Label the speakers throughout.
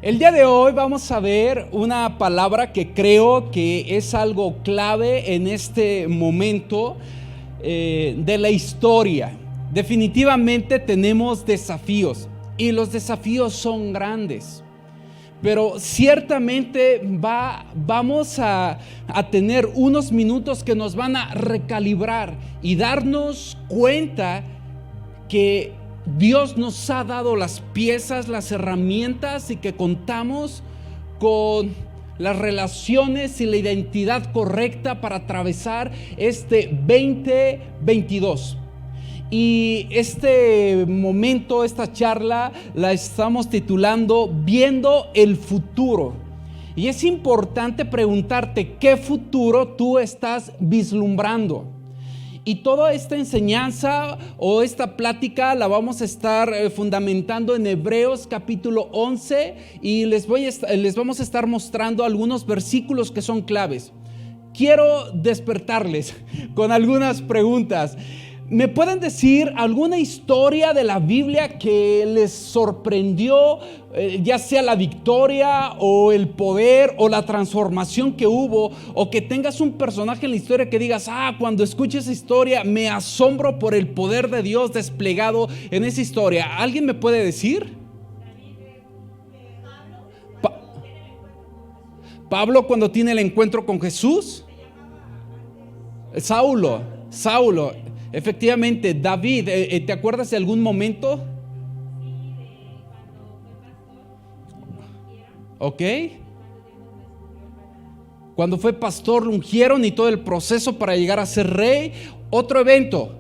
Speaker 1: El día de hoy vamos a ver una palabra que creo que es algo clave en este momento de la historia. Definitivamente tenemos desafíos y los desafíos son grandes, pero ciertamente vamos a tener unos minutos que nos van a recalibrar y darnos cuenta que Dios nos ha dado las piezas, las herramientas y que contamos con las relaciones y la identidad correcta para atravesar este 2022. Y este momento, esta charla, la estamos titulando Viendo el futuro. Y es importante preguntarte qué futuro tú estás vislumbrando. Y toda esta enseñanza o esta plática la vamos a estar fundamentando en Hebreos capítulo 11 y les vamos a estar mostrando algunos versículos que son claves. Quiero despertarles con algunas preguntas. ¿Me pueden decir alguna historia de la Biblia que les sorprendió, ya sea la victoria o el poder o la transformación que hubo, o que tengas un personaje en la historia que digas, cuando escucho esa historia me asombro por el poder de Dios desplegado en esa historia? ¿Alguien me puede decir? Pablo cuando tiene el encuentro con Jesús. Saulo. Efectivamente, David, ¿te acuerdas de algún momento? Ok. Cuando fue pastor lo ungieron y todo el proceso para llegar a ser rey. Otro evento.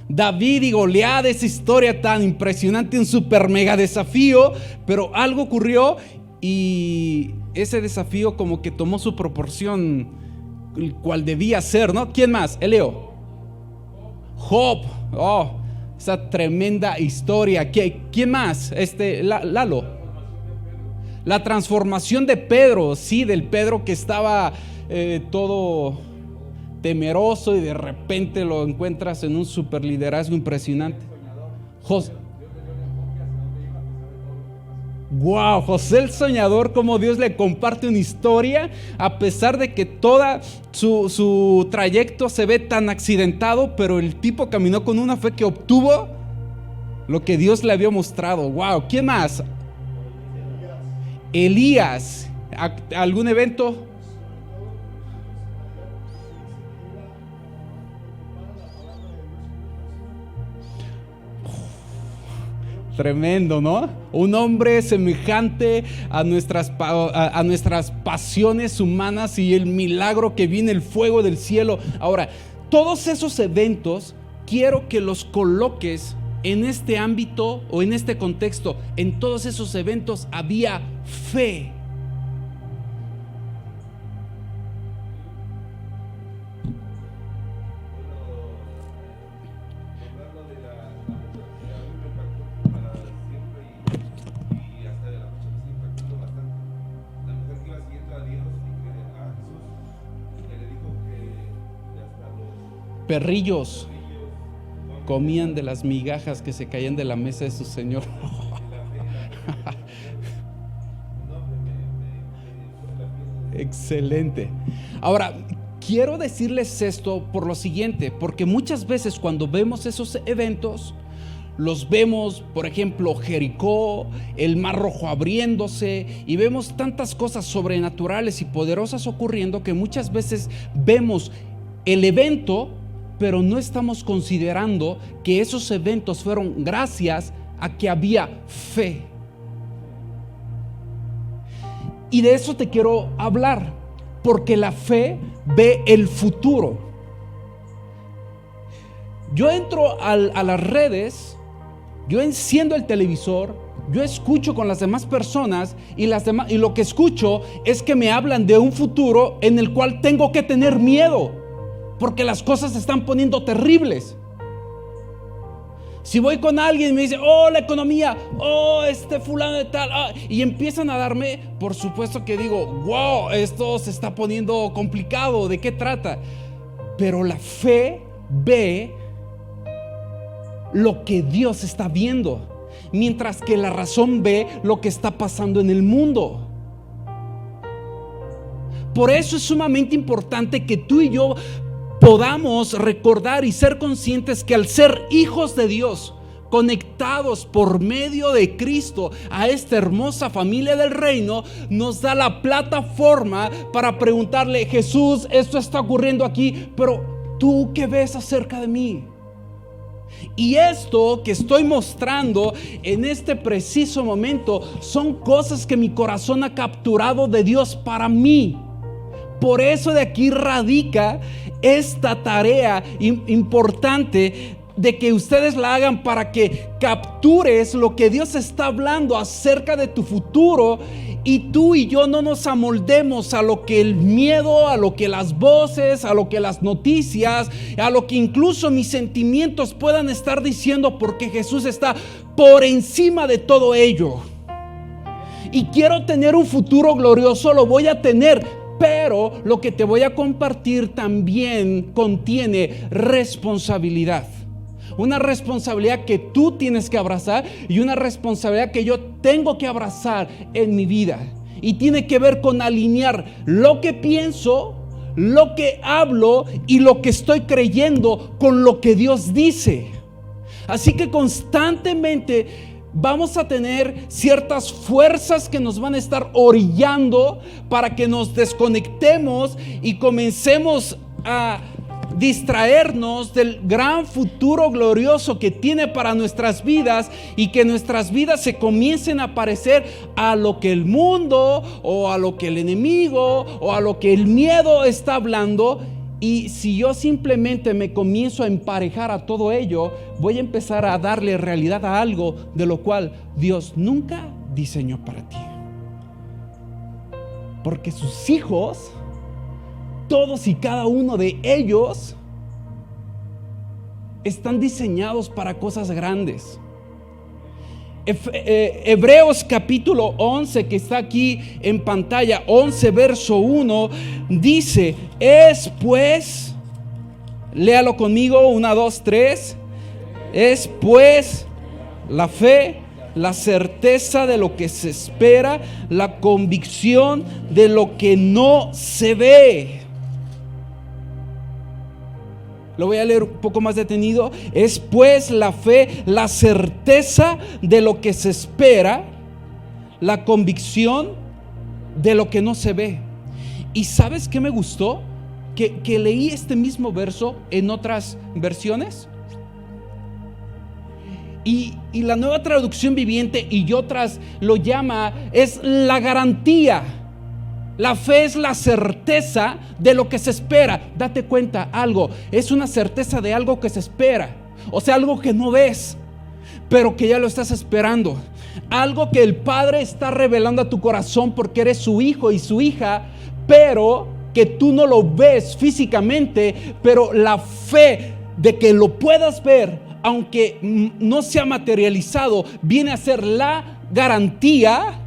Speaker 1: David y Goliat, esa historia tan impresionante, un super mega desafío, pero algo ocurrió y ese desafío como que tomó su proporción, el cual debía ser, ¿no? ¿Quién más? Eleo. Job, esa tremenda historia. ¿Quién más? Lalo. La transformación de Pedro, sí, del Pedro que estaba todo temeroso y de repente lo encuentras en un super liderazgo impresionante. José el soñador, como Dios le comparte una historia a pesar de que toda su trayecto se ve tan accidentado, pero el tipo caminó con una fe que obtuvo lo que Dios le había mostrado. ¿Quién más? Elías. ¿Algún evento? Tremendo, ¿no? Un hombre semejante a nuestras pasiones humanas y el milagro que viene, el fuego del cielo. Ahora, todos esos eventos quiero que los coloques en este ámbito o en este contexto. En todos esos eventos había fe. Perrillos comían de las migajas que se caían de la mesa de su señor. Excelente. Ahora, quiero decirles esto por lo siguiente, porque muchas veces cuando vemos esos eventos, los vemos, por ejemplo, Jericó, el Mar Rojo abriéndose, y vemos tantas cosas sobrenaturales y poderosas ocurriendo que muchas veces vemos el evento, pero no estamos considerando que esos eventos fueron gracias a que había fe. Y de eso te quiero hablar, porque la fe ve el futuro. Yo entro a las redes, yo enciendo el televisor, yo escucho con las demás personas y lo que escucho es que me hablan de un futuro en el cual tengo que tener miedo, porque las cosas se están poniendo terribles. Si voy con alguien y me dice, la economía, este fulano de tal, y empiezan a darme, por supuesto que digo, esto se está poniendo complicado, ¿de qué trata? Pero la fe ve lo que Dios está viendo. mientras que la razón ve lo que está pasando en el mundo. Por eso es sumamente importante que tú y yo podamos recordar y ser conscientes que al ser hijos de Dios, conectados por medio de Cristo a esta hermosa familia del reino, nos da la plataforma para preguntarle: Jesús, esto está ocurriendo aquí, pero ¿tú qué ves acerca de mí? Y esto que estoy mostrando en este preciso momento son cosas que mi corazón ha capturado de Dios para mí. Por eso de aquí radica esta tarea importante de que ustedes la hagan, para que captures lo que Dios está hablando acerca de tu futuro, y tú y yo no nos amoldemos a lo que el miedo, a lo que las voces, a lo que las noticias, a lo que incluso mis sentimientos puedan estar diciendo, porque Jesús está por encima de todo ello. Y quiero tener un futuro glorioso, lo voy a tener. Pero lo que te voy a compartir también contiene responsabilidad. Una responsabilidad que tú tienes que abrazar y una responsabilidad que yo tengo que abrazar en mi vida. Y tiene que ver con alinear lo que pienso, lo que hablo y lo que estoy creyendo con lo que Dios dice. Así que constantemente vamos a tener ciertas fuerzas que nos van a estar orillando para que nos desconectemos y comencemos a distraernos del gran futuro glorioso que tiene para nuestras vidas, y que nuestras vidas se comiencen a parecer a lo que el mundo o a lo que el enemigo o a lo que el miedo está hablando. Y si yo simplemente me comienzo a emparejar a todo ello, voy a empezar a darle realidad a algo de lo cual Dios nunca diseñó para ti. Porque sus hijos, todos y cada uno de ellos, están diseñados para cosas grandes. Hebreos capítulo 11, que está aquí en pantalla, 11 verso 1, dice: es pues, léalo conmigo, 1, 2, 3, es pues la fe, la certeza de lo que se espera, la convicción de lo que no se ve. Lo voy a leer un poco más detenido. Es pues la fe, la certeza de lo que se espera, la convicción de lo que no se ve. ¿Y sabes qué me gustó? Que leí este mismo verso en otras versiones. Y la Nueva Traducción Viviente y otras lo llama, es la garantía. La fe es la certeza de lo que se espera. Date cuenta algo, es una certeza de algo que se espera. O sea, algo que no ves, pero que ya lo estás esperando. Algo que el Padre está revelando a tu corazón porque eres su hijo y su hija, pero que tú no lo ves físicamente. Pero la fe de que lo puedas ver, aunque no se ha materializado, viene a ser la garantía,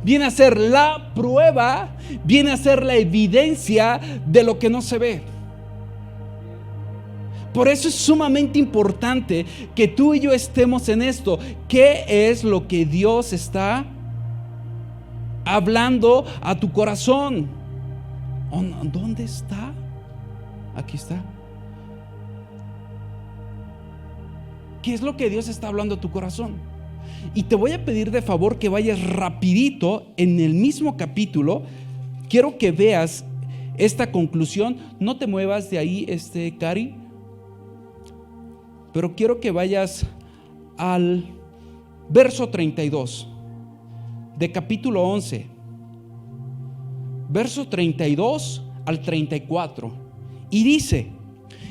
Speaker 1: viene a ser la prueba, viene a ser la evidencia de lo que no se ve. Por eso es sumamente importante que tú y yo estemos en esto. ¿Qué es lo que Dios está hablando a tu corazón? ¿Dónde está? Aquí está. ¿Qué es lo que Dios está hablando a tu corazón? Y te voy a pedir de favor que vayas rapidito en el mismo capítulo. Quiero que veas esta conclusión. No te muevas de ahí, Cari. Pero quiero que vayas al verso 32 de capítulo 11. Verso 32 al 34. Y dice: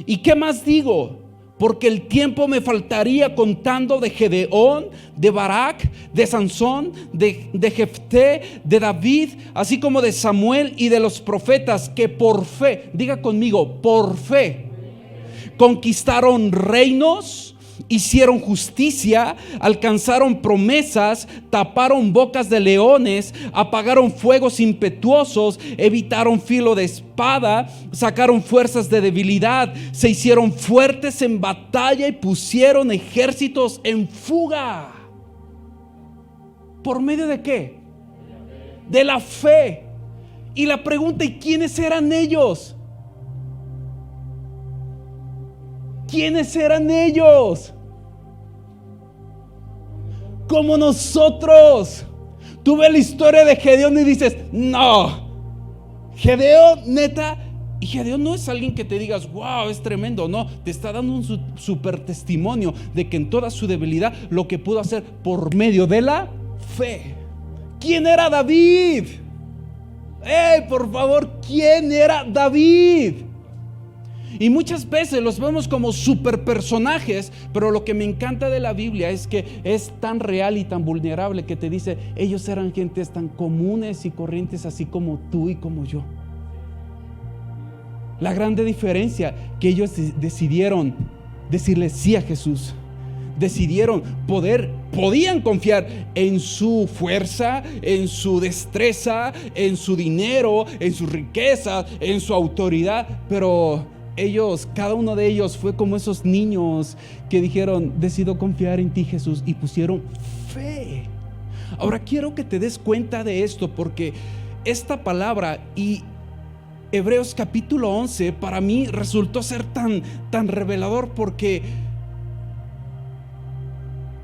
Speaker 1: ¿y qué más digo? Porque el tiempo me faltaría contando de Gedeón, de Barak, de Sansón, de Jefté, de David, así como de Samuel y de los profetas, que por fe, diga conmigo, por fe, conquistaron reinos, hicieron justicia, alcanzaron promesas, taparon bocas de leones, apagaron fuegos impetuosos, evitaron filo de espada, sacaron fuerzas de debilidad, se hicieron fuertes en batalla y pusieron ejércitos en fuga. ¿Por medio de qué? De la fe. Y la pregunta, ¿y quiénes eran ellos? ¿Quiénes eran ellos? Como nosotros. Tú ves la historia de Gedeón y dices, no, Gedeón, neta. Y Gedeón no es alguien que te digas, wow, es tremendo. No, te está dando un super testimonio de que en toda su debilidad lo que pudo hacer por medio de la fe. ¿Quién era David? Por favor, ¿quién era David? Y muchas veces los vemos como super personajes, pero lo que me encanta de la Biblia es que es tan real y tan vulnerable que te dice, ellos eran gentes tan comunes y corrientes así como tú y como yo. La grande diferencia que ellos decidieron decirle sí a Jesús. Podían confiar en su fuerza, en su destreza, en su dinero, en su riqueza, en su autoridad, pero cada uno de ellos fue como esos niños que dijeron, decido confiar en ti, Jesús, y pusieron fe. Ahora quiero que te des cuenta de esto, porque esta palabra y Hebreos capítulo 11 para mí resultó ser tan revelador, porque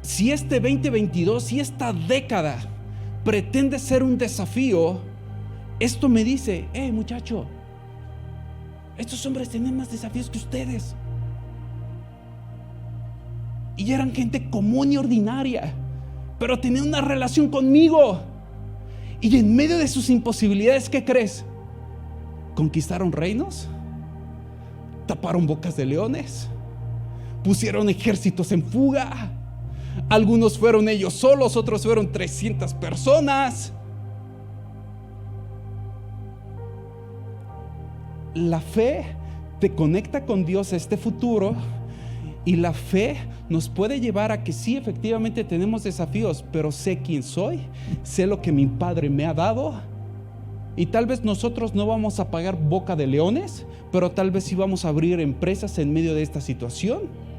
Speaker 1: si este 2022, si esta década pretende ser un desafío, esto me dice, muchacho, estos hombres tenían más desafíos que ustedes. Y eran gente común y ordinaria, pero tenían una relación conmigo. Y en medio de sus imposibilidades, ¿qué crees? Conquistaron reinos, taparon bocas de leones, pusieron ejércitos en fuga. Algunos fueron ellos solos, otros fueron 300 personas. La fe te conecta con Dios a este futuro, y la fe nos puede llevar a que sí, efectivamente tenemos desafíos, pero sé quién soy, sé lo que mi Padre me ha dado, y tal vez nosotros no vamos a pagar boca de leones, pero tal vez sí vamos a abrir empresas en medio de esta situación.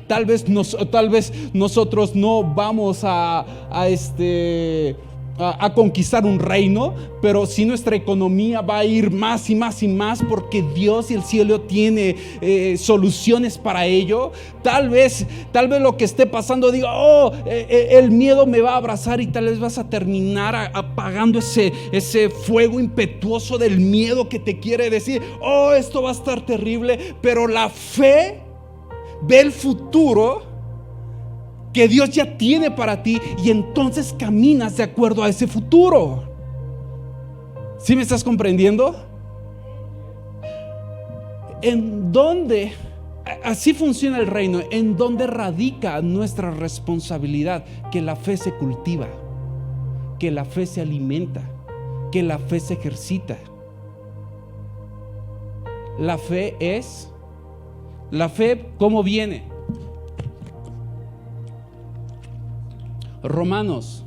Speaker 1: Tal vez nosotros no vamos a conquistar un reino, pero sí nuestra economía va a ir más y más y más, porque Dios y el cielo tiene soluciones para ello. Tal vez lo que esté pasando diga, el miedo me va a abrazar, y tal vez vas a terminar apagando ese fuego impetuoso del miedo que te quiere decir, esto va a estar terrible. Pero la fe ve el futuro que Dios ya tiene para ti, y entonces caminas de acuerdo a ese futuro. ¿Sí me estás comprendiendo? ¿En dónde? Así funciona el reino. ¿En dónde radica nuestra responsabilidad? Que la fe se cultiva, que la fe se alimenta, que la fe se ejercita. La fe, ¿cómo viene? Romanos,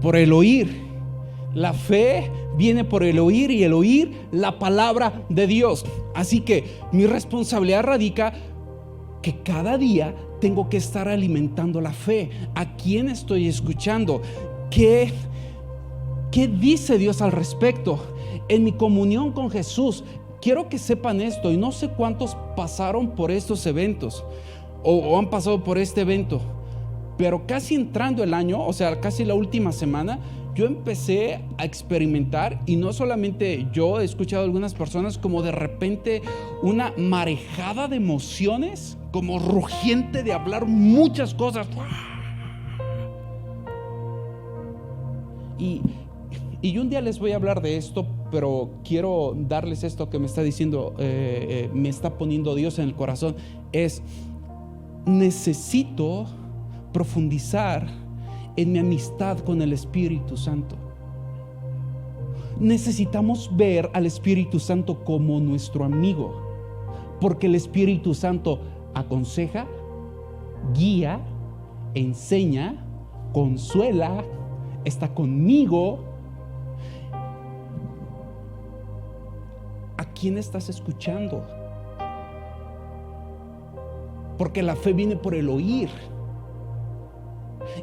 Speaker 1: por el oír. La fe viene por el oír, y el oír la palabra de Dios. Así que mi responsabilidad radica que cada día tengo que estar alimentando la fe. ¿A quién estoy escuchando? ¿Qué dice Dios al respecto? En mi comunión con Jesús, quiero que sepan esto, y no sé cuántos pasaron por estos eventos o han pasado por este evento, pero casi entrando el año, o sea, casi la última semana, yo empecé a experimentar, y no solamente yo, he escuchado a algunas personas, como de repente una marejada de emociones, como rugiente de hablar muchas cosas. Y un día les voy a hablar de esto, pero quiero darles esto que me está diciendo, me está poniendo Dios en el corazón. Necesito profundizar en mi amistad con el Espíritu Santo. Necesitamos ver al Espíritu Santo como nuestro amigo, porque el Espíritu Santo aconseja, guía, enseña, consuela, está conmigo. ¿A quién estás escuchando? Porque la fe viene por el oír.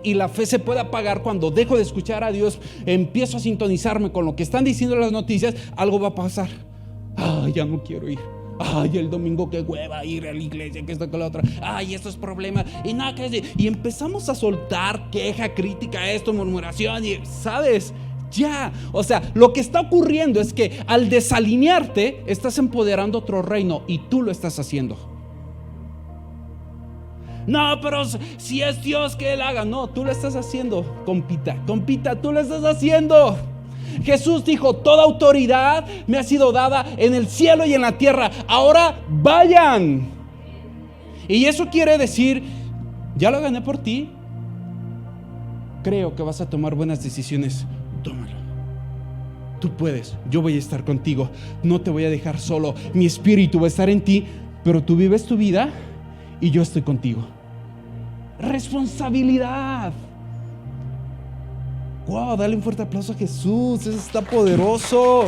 Speaker 1: y la fe se puede apagar cuando dejo de escuchar a Dios, empiezo a sintonizarme con lo que están diciendo las noticias, algo va a pasar. Ay, ya no quiero ir. Ay, el domingo qué hueva ir a la iglesia, que esto, que la otra. Ay, estos problemas y nada que decir. Y empezamos a soltar queja, crítica, esto, murmuración y, ¿sabes? Ya, o sea, lo que está ocurriendo es que al desalinearte estás empoderando otro reino y tú lo estás haciendo. No, pero si es Dios que Él haga. No, tú lo estás haciendo, compita, tú lo estás haciendo. Jesús dijo: toda autoridad me ha sido dada en el cielo y en la tierra. Ahora vayan. Y eso quiere decir: ya lo gané por ti. Creo que vas a tomar buenas decisiones. Tómalo. Tú puedes, yo voy a estar contigo. No te voy a dejar solo. Mi espíritu va a estar en ti, pero tú vives tu vida y yo estoy contigo. Responsabilidad. Wow, dale un fuerte aplauso a Jesús. Eso está poderoso.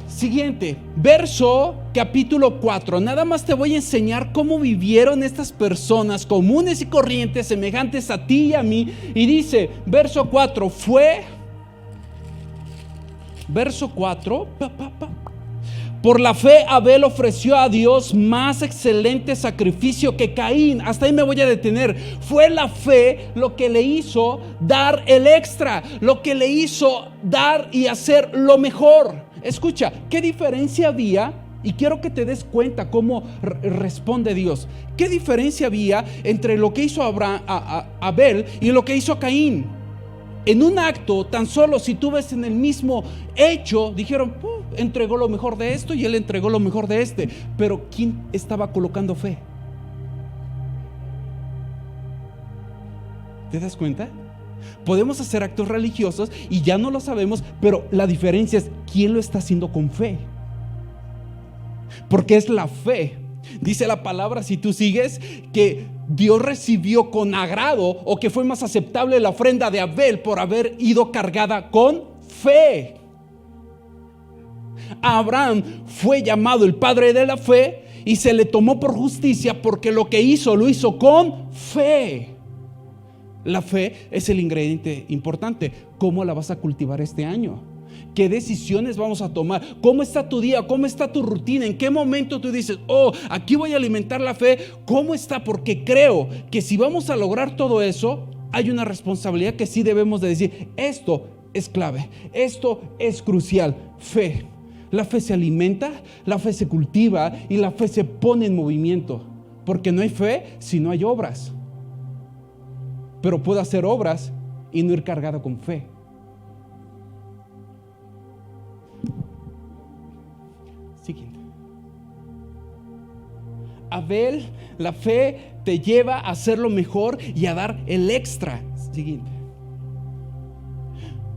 Speaker 1: Siguiente, verso capítulo 4. Nada más te voy a enseñar cómo vivieron estas personas comunes y corrientes, semejantes a ti y a mí. Y dice, verso 4, verso 4, por la fe Abel ofreció a Dios más excelente sacrificio que Caín. Hasta ahí me voy a detener. Fue la fe lo que le hizo dar el extra, lo que le hizo dar y hacer lo mejor. Escucha, ¿qué diferencia había? Y quiero que te des cuenta cómo responde Dios. ¿Qué diferencia había entre lo que hizo Abel y lo que hizo Caín? En un acto, tan solo si tú ves en el mismo hecho, dijeron, entregó lo mejor de esto y él entregó lo mejor de este. Pero ¿quién estaba colocando fe? ¿Te das cuenta? Podemos hacer actos religiosos y ya no lo sabemos, pero la diferencia es quién lo está haciendo con fe. Porque es la fe. Dice la palabra, si tú sigues, que Dios recibió con agrado, o que fue más aceptable la ofrenda de Abel por haber ido cargada con fe. Abraham fue llamado el padre de la fe y se le tomó por justicia porque lo que hizo, lo hizo con fe. La fe es el ingrediente importante. ¿Cómo la vas a cultivar este año? ¿Qué decisiones vamos a tomar? ¿Cómo está tu día? ¿Cómo está tu rutina? ¿En qué momento tú dices, aquí voy a alimentar la fe? ¿Cómo está? Porque creo que si vamos a lograr todo eso, hay una responsabilidad que sí debemos de decir, esto es clave, esto es crucial. Fe. La fe se alimenta, la fe se cultiva y la fe se pone en movimiento. Porque no hay fe si no hay obras. Pero puedo hacer obras y no ir cargado con fe. Siguiente. Abel, la fe te lleva a hacer lo mejor y a dar el extra. Siguiente.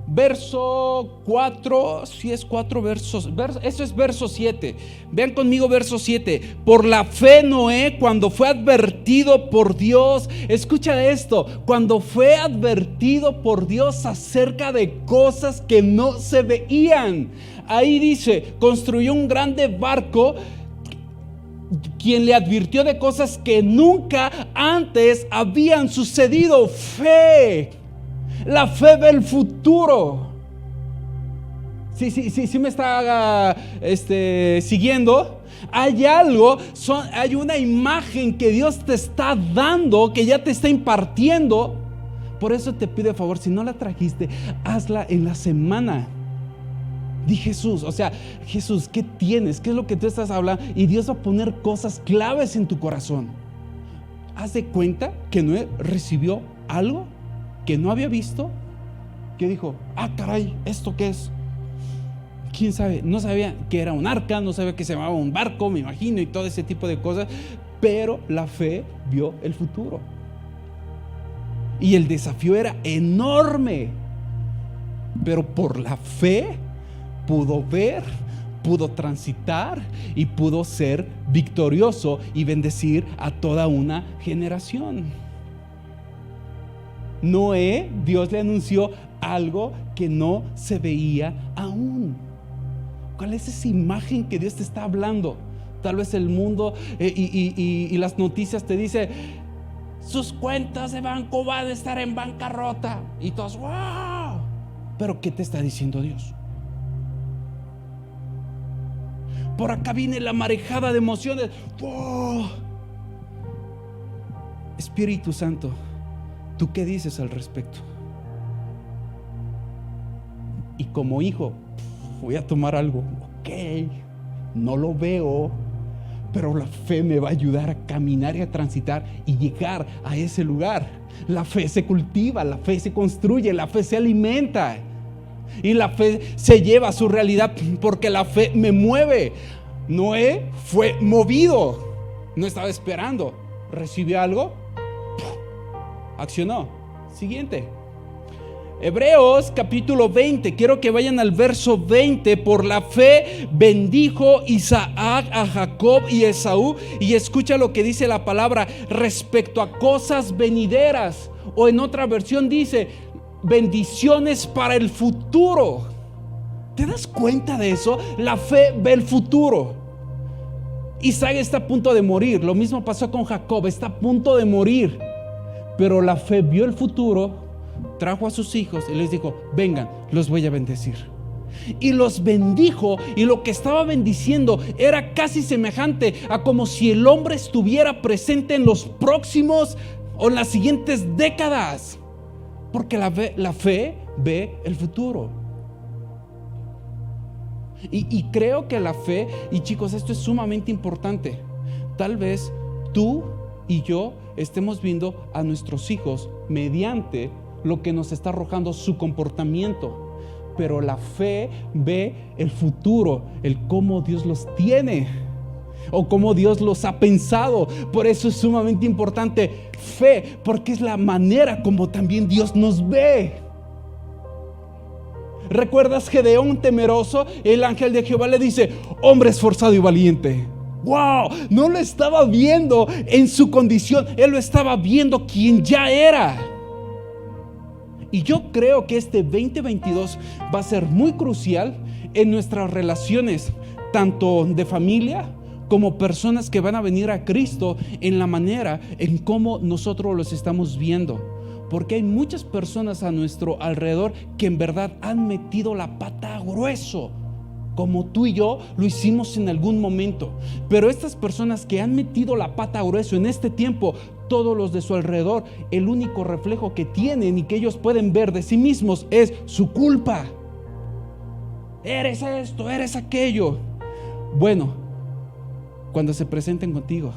Speaker 1: Verso 4, si es 4 versos, eso es verso 7. Vean conmigo verso 7. Por la fe Noé, cuando fue advertido por Dios, escucha esto, cuando fue advertido por Dios acerca de cosas que no se veían. Ahí dice, construyó un grande barco, quien le advirtió de cosas que nunca antes habían sucedido. Fe. La fe del futuro. Sí me está siguiendo. Hay algo, hay una imagen que Dios te está dando, que ya te está impartiendo. Por eso te pido de favor, si no la trajiste, hazla en la semana. Di Jesús, Jesús, ¿qué tienes? ¿Qué es lo que tú estás hablando? Y Dios va a poner cosas claves en tu corazón. Haz de cuenta que Noé recibió algo que no había visto, que dijo, caray, ¿esto qué es? ¿Quién sabe? No sabía que era un arca, no sabía que se llamaba un barco, me imagino, y todo ese tipo de cosas, pero la fe vio el futuro. Y el desafío era enorme, pero por la fe pudo ver, pudo transitar y pudo ser victorioso y bendecir a toda una generación. Noé, Dios le anunció algo que no se veía aún. ¿Cuál es esa imagen que Dios te está hablando? Tal vez el mundo y las noticias te dicen: sus cuentas de banco van a estar en bancarrota. Y todos, ¡wow! Pero ¿qué te está diciendo Dios? Por acá viene la marejada de emociones. ¡Wow! Espíritu Santo, ¿tú qué dices al respecto? Y como hijo, voy a tomar algo. Ok, no lo veo, pero la fe me va a ayudar a caminar y a transitar y llegar a ese lugar. La fe se cultiva, la fe se construye, la fe se alimenta. Y la fe se lleva a su realidad porque la fe me mueve. Noé fue movido, no estaba esperando. Recibió algo, accionó. Siguiente. Hebreos capítulo 20, quiero que vayan al verso 20. Por la fe bendijo Isaac a Jacob y Esaú. Y escucha lo que dice la palabra respecto a cosas venideras. O en otra versión dice bendiciones para el futuro. ¿Te das cuenta de eso? La fe ve el futuro. Isaac está a punto de morir. Lo mismo pasó con Jacob, está a punto de morir. Pero la fe vio el futuro, trajo a sus hijos y les dijo: vengan, los voy a bendecir. Y los bendijo, y lo que estaba bendiciendo era casi semejante a como si el hombre estuviera presente en los próximos o en las siguientes décadas, porque la fe ve el futuro. Y creo que la fe, y chicos, esto es sumamente importante. Tal vez tú y yo estemos viendo a nuestros hijos mediante lo que nos está arrojando su comportamiento, pero la fe ve el futuro, el cómo Dios los tiene o cómo Dios los ha pensado. Por eso es sumamente importante fe, porque es la manera como también Dios nos ve. ¿Recuerdas Gedeón temeroso? El ángel de Jehová le dice: hombre esforzado y valiente. ¡Wow! No lo estaba viendo en su condición, él lo estaba viendo quien ya era. Y yo creo que este 2022 va a ser muy crucial en nuestras relaciones, tanto de familia como personas que van a venir a Cristo, en la manera en cómo nosotros los estamos viendo. Porque hay muchas personas a nuestro alrededor que en verdad han metido la pata grueso, como tú y yo lo hicimos en algún momento. Pero estas personas que han metido la pata grueso en este tiempo, todos los de su alrededor, el único reflejo que tienen y que ellos pueden ver de sí mismos es su culpa. Eres esto, eres aquello. Bueno, cuando se presenten contigo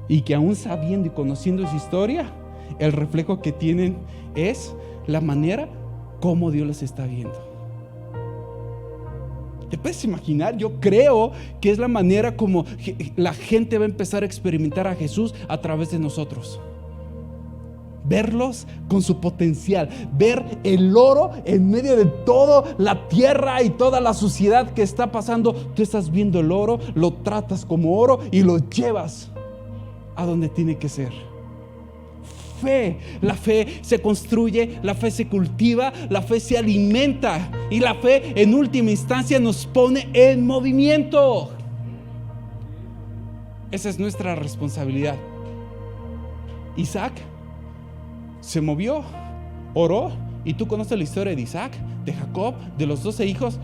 Speaker 1: y que aún sabiendo y conociendo su historia, el reflejo que tienen es la manera como Dios les está viendo. ¿Te puedes imaginar? Yo creo que es la manera como la gente va a empezar a experimentar a Jesús a través de nosotros. Verlos con su potencial, ver el oro en medio de toda la tierra y toda la suciedad que está pasando. Tú estás viendo el oro, lo tratas como oro y lo llevas a donde tiene que ser. Fe, la fe se construye, la fe se cultiva, la fe se alimenta, y la fe en última instancia nos pone en movimiento. Esa es nuestra responsabilidad. Isaac se movió, oró, y tú conoces la historia de Isaac, de Jacob, de los 12 hijos,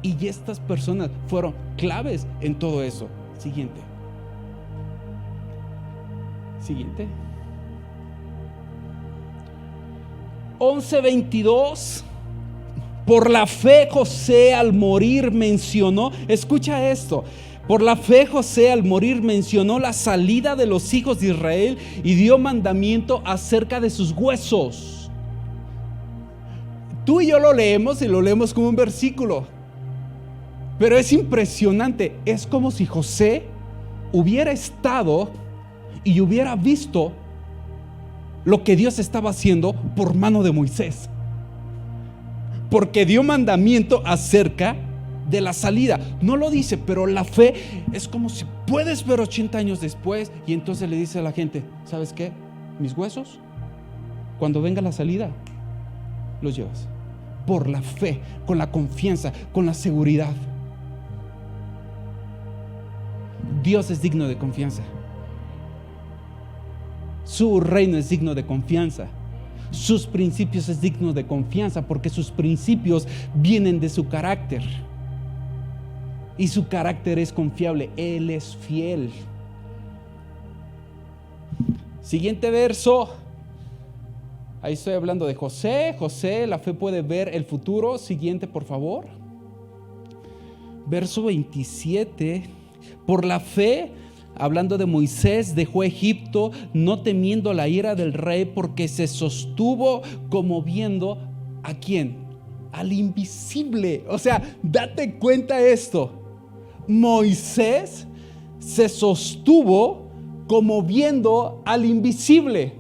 Speaker 1: y estas personas fueron claves en todo eso. Siguiente. 11:22. Por la fe José al morir mencionó, escucha esto, por la fe José al morir mencionó la salida de los hijos de Israel y dio mandamiento acerca de sus huesos. Tú y yo lo leemos y lo leemos como un versículo, pero es impresionante. Es como si José hubiera estado y hubiera visto lo que Dios estaba haciendo por mano de Moisés, porque dio mandamiento acerca de la salida. No lo dice, pero la fe es como si puedes ver 80 años después, y entonces le dice a la gente: ¿sabes qué? Mis huesos, cuando venga la salida, los llevas. Por la fe, con la confianza, con la seguridad. Dios es digno de confianza. Su reino es digno de confianza. Sus principios es digno de confianza porque sus principios vienen de su carácter. Y su carácter es confiable. Él es fiel. Siguiente verso. Ahí estoy hablando de José. José, la fe puede ver el futuro. Siguiente, por favor. Verso 27. Por la fe, hablando de Moisés, dejó Egipto, no temiendo la ira del rey, porque se sostuvo como viendo ¿a quién? Al invisible. O sea, date cuenta esto. Moisés se sostuvo como viendo al invisible.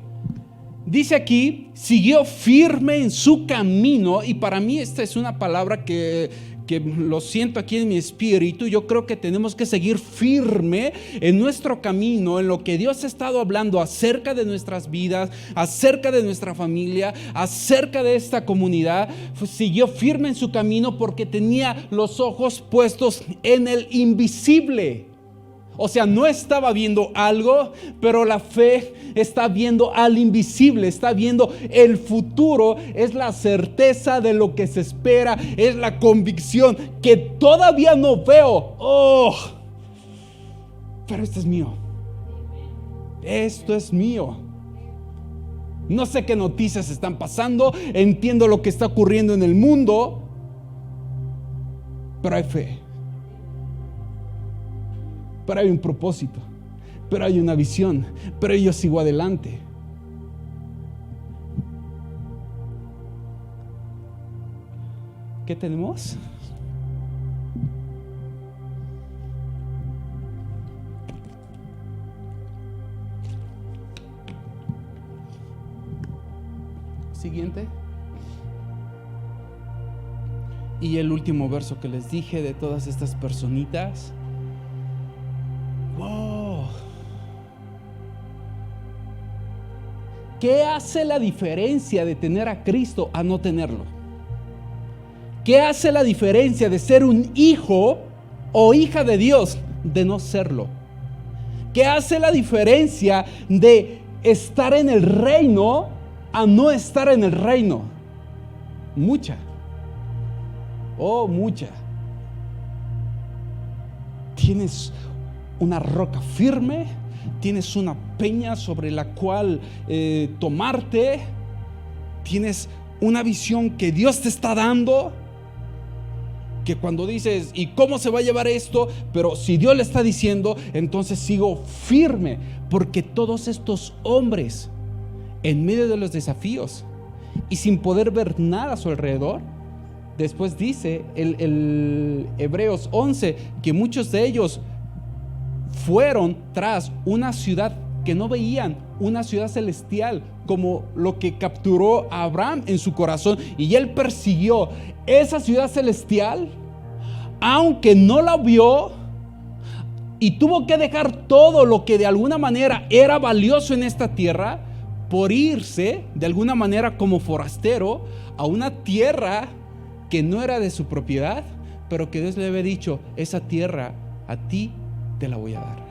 Speaker 1: Dice aquí, siguió firme en su camino, y para mí esta es una palabra que lo siento aquí en mi espíritu. Yo creo que tenemos que seguir firme en nuestro camino, en lo que Dios ha estado hablando acerca de nuestras vidas, acerca de nuestra familia, acerca de esta comunidad. Siguió firme en su camino porque tenía los ojos puestos en el invisible. O sea, no estaba viendo algo, pero la fe está viendo al invisible, está viendo el futuro, es la certeza de lo que se espera, es la convicción que todavía no veo. Oh, pero esto es mío. Esto es mío. No sé qué noticias están pasando, entiendo lo que está ocurriendo en el mundo, pero hay fe. Pero hay un propósito, pero hay una visión, pero yo sigo adelante. ¿Qué tenemos? Siguiente. Y el último verso que les dije de todas estas personitas. Wow. ¿Qué hace la diferencia de tener a Cristo a no tenerlo? ¿Qué hace la diferencia de ser un hijo o hija de Dios de no serlo? ¿Qué hace la diferencia de estar en el reino a no estar en el reino? Mucha. Oh, mucha. Tienes una roca firme, tienes una peña sobre la cual tomarte, tienes una visión que Dios te está dando, que cuando dices, ¿y cómo se va a llevar esto? Pero si Dios le está diciendo, entonces sigo firme, porque todos estos hombres, en medio de los desafíos y sin poder ver nada a su alrededor, después dice el Hebreos 11, que muchos de ellos fueron tras una ciudad que no veían, una ciudad celestial, como lo que capturó a Abraham en su corazón, y él persiguió esa ciudad celestial, aunque no la vio, y tuvo que dejar todo lo que de alguna manera era valioso en esta tierra, por irse de alguna manera como forastero a una tierra que no era de su propiedad, pero que Dios le había dicho, esa tierra a ti te la voy a dar.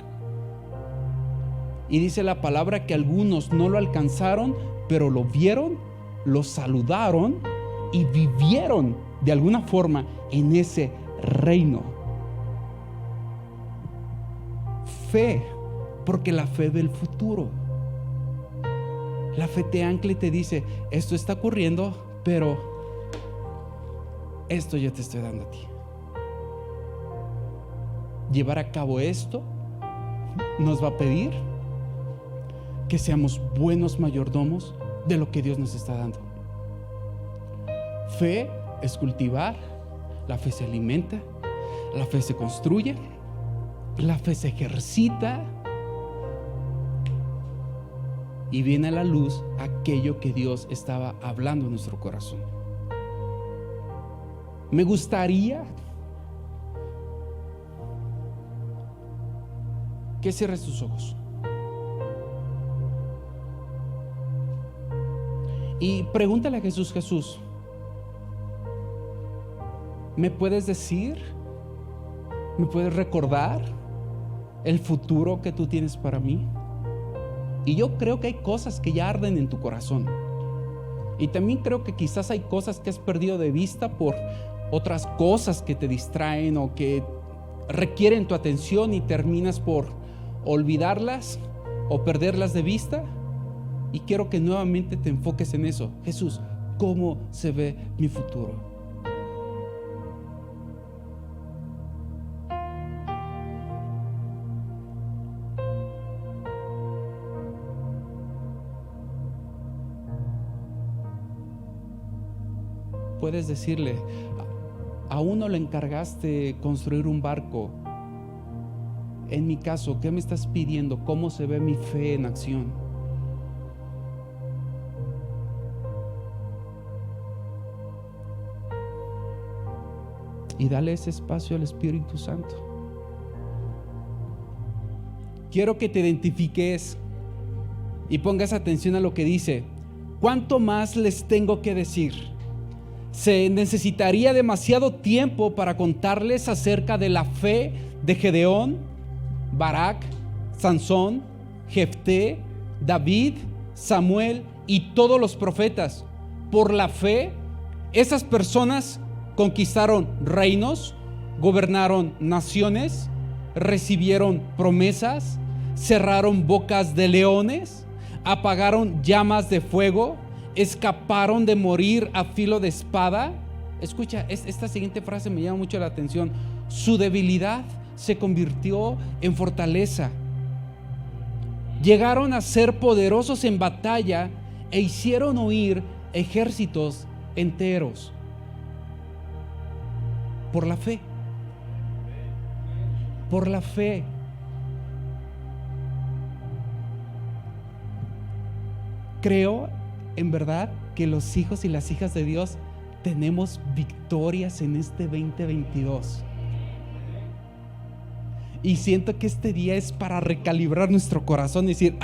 Speaker 1: Y dice la palabra que algunos no lo alcanzaron, pero lo vieron, lo saludaron y vivieron de alguna forma en ese reino. Fe, porque la fe ve el futuro. La fe te ancla y te dice, esto está ocurriendo, pero esto yo te estoy dando a ti. Llevar a cabo esto nos va a pedir que seamos buenos mayordomos de lo que Dios nos está dando. Fe es cultivar, la fe se alimenta, la fe se construye, la fe se ejercita y viene a la luz aquello que Dios estaba hablando en nuestro corazón. Me gustaría que cierres tus ojos y pregúntale a Jesús, Jesús, ¿me puedes decir? ¿Me puedes recordar el futuro que tú tienes para mí? Y yo creo que hay cosas que ya arden en tu corazón. Y también creo que quizás hay cosas que has perdido de vista por otras cosas que te distraen o que requieren tu atención y terminas por olvidarlas o perderlas de vista. Y quiero que nuevamente te enfoques en eso. Jesús, ¿cómo se ve mi futuro? Puedes decirle, a uno le encargaste construir un barco. En mi caso, ¿qué me estás pidiendo? ¿Cómo se ve mi fe en acción? Y dale ese espacio al Espíritu Santo. Quiero que te identifiques y pongas atención a lo que dice. ¿Cuánto más les tengo que decir? Se necesitaría demasiado tiempo para contarles acerca de la fe de Gedeón, Barak, Sansón, Jefté, David, Samuel y todos los profetas. Por la fe, esas personas conquistaron reinos, gobernaron naciones, recibieron promesas, cerraron bocas de leones, apagaron llamas de fuego, escaparon de morir a filo de espada. Escucha, esta siguiente frase me llama mucho la atención. Su debilidad se convirtió en fortaleza. Llegaron a ser poderosos en batalla e hicieron huir ejércitos enteros. Por la fe. Por la fe. Creo en verdad que los hijos y las hijas de Dios tenemos victorias en este 2022. Y siento que este día es para recalibrar nuestro corazón y decir,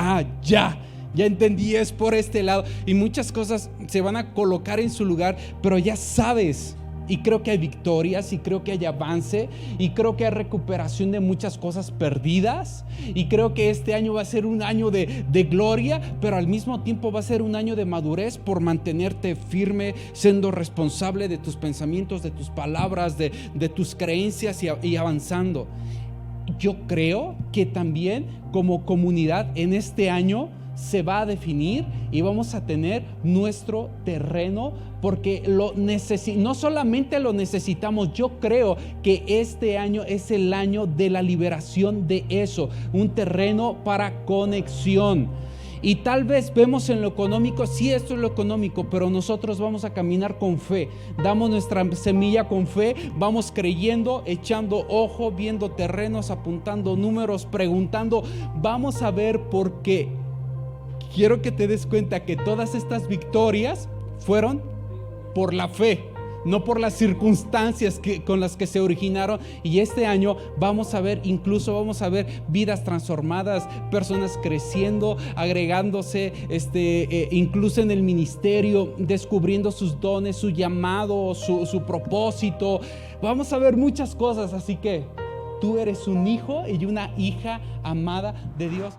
Speaker 1: ya entendí, es por este lado. Y muchas cosas se van a colocar en su lugar, pero ya sabes. Y creo que hay victorias, y creo que hay avance, y creo que hay recuperación de muchas cosas perdidas. Y creo que este año va a ser un año de gloria, pero al mismo tiempo va a ser un año de madurez por mantenerte firme, siendo responsable de tus pensamientos, de tus palabras, de tus creencias y avanzando. Yo creo que también como comunidad en este año se va a definir y vamos a tener nuestro terreno, porque no solamente lo necesitamos. Yo creo que este año es el año de la liberación de eso, un terreno para conexión. Y tal vez vemos en lo económico, sí, esto es lo económico, pero nosotros vamos a caminar con fe. Damos nuestra semilla con fe, vamos creyendo, echando ojo, viendo terrenos, apuntando números, preguntando. Vamos a ver, por qué. Quiero que te des cuenta que todas estas victorias fueron por la fe, no por las circunstancias con las que se originaron. Y este año vamos a ver vidas transformadas, personas creciendo, agregándose, incluso en el ministerio, descubriendo sus dones, su llamado, su propósito. Vamos a ver muchas cosas, así que tú eres un hijo y una hija amada de Dios.